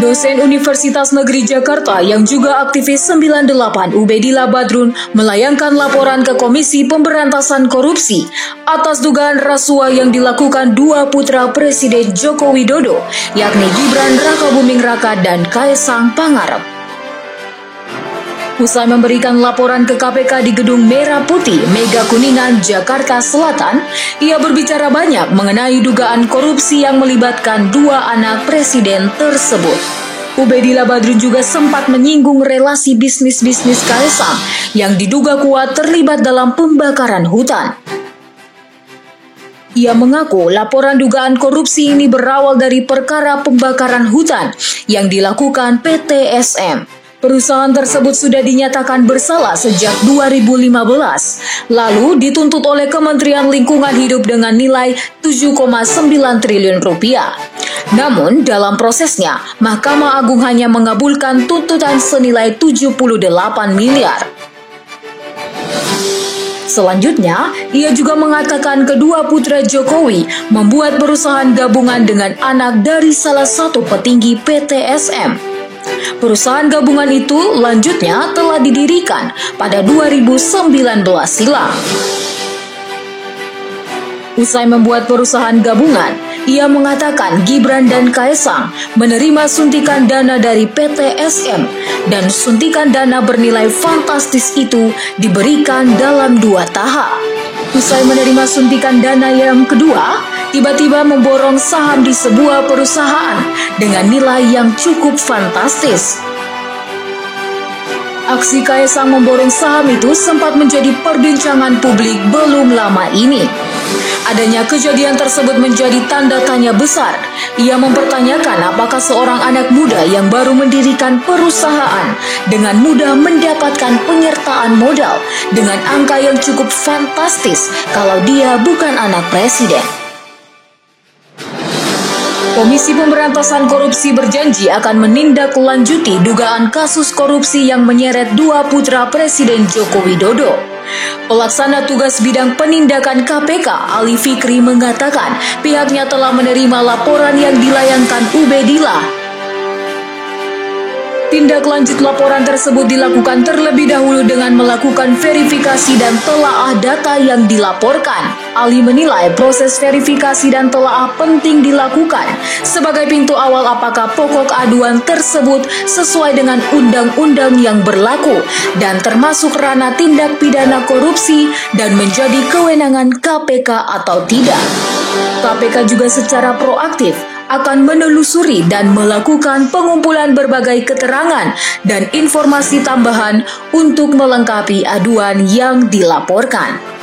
Dosen Universitas Negeri Jakarta yang juga aktivis 98 Ubedillah Badrun melayangkan laporan ke Komisi Pemberantasan Korupsi atas dugaan rasuah yang dilakukan dua putra Presiden Joko Widodo, yakni Gibran Rakabuming Raka dan Kaesang Pangarep. Usai memberikan laporan ke KPK di Gedung Merah Putih, Mega Kuningan, Jakarta Selatan, ia berbicara banyak mengenai dugaan korupsi yang melibatkan dua anak presiden tersebut. Ubedillah Badrun juga sempat menyinggung relasi bisnis-bisnis Kaesang yang diduga kuat terlibat dalam pembakaran hutan. Ia mengaku laporan dugaan korupsi ini berawal dari perkara pembakaran hutan yang dilakukan PT SM. Perusahaan tersebut sudah dinyatakan bersalah sejak 2015, lalu dituntut oleh Kementerian Lingkungan Hidup dengan nilai 7,9 triliun rupiah. Namun, dalam prosesnya, Mahkamah Agung hanya mengabulkan tuntutan senilai 78 miliar. Selanjutnya, ia juga mengatakan kedua putra Jokowi membuat perusahaan gabungan dengan anak dari salah satu petinggi PT SM. Perusahaan gabungan itu lanjutnya telah didirikan pada 2019 silam. Usai membuat perusahaan gabungan, ia mengatakan Gibran dan Kaesang menerima suntikan dana dari PT SM dan suntikan dana bernilai fantastis itu diberikan dalam 2 tahap. Usai menerima suntikan dana yang kedua, tiba-tiba memborong saham di sebuah perusahaan dengan nilai yang cukup fantastis. Aksi Kaesang memborong saham itu sempat menjadi perbincangan publik belum lama ini. Adanya kejadian tersebut menjadi tanda tanya besar. Ia mempertanyakan apakah seorang anak muda yang baru mendirikan perusahaan dengan mudah mendapatkan penyertaan modal dengan angka yang cukup fantastis kalau dia bukan anak presiden. Komisi Pemberantasan Korupsi berjanji akan menindaklanjuti dugaan kasus korupsi yang menyeret dua putra Presiden Joko Widodo. Pelaksana tugas bidang penindakan KPK, Ali Fikri, mengatakan pihaknya telah menerima laporan yang dilayangkan Ubedillah. Tindak lanjut laporan tersebut dilakukan terlebih dahulu dengan melakukan verifikasi dan telaah data yang dilaporkan. Ali menilai proses verifikasi dan telaah penting dilakukan sebagai pintu awal apakah pokok aduan tersebut sesuai dengan undang-undang yang berlaku dan termasuk ranah tindak pidana korupsi dan menjadi kewenangan KPK atau tidak. KPK juga secara proaktif akan menelusuri dan melakukan pengumpulan berbagai keterangan dan informasi tambahan untuk melengkapi aduan yang dilaporkan.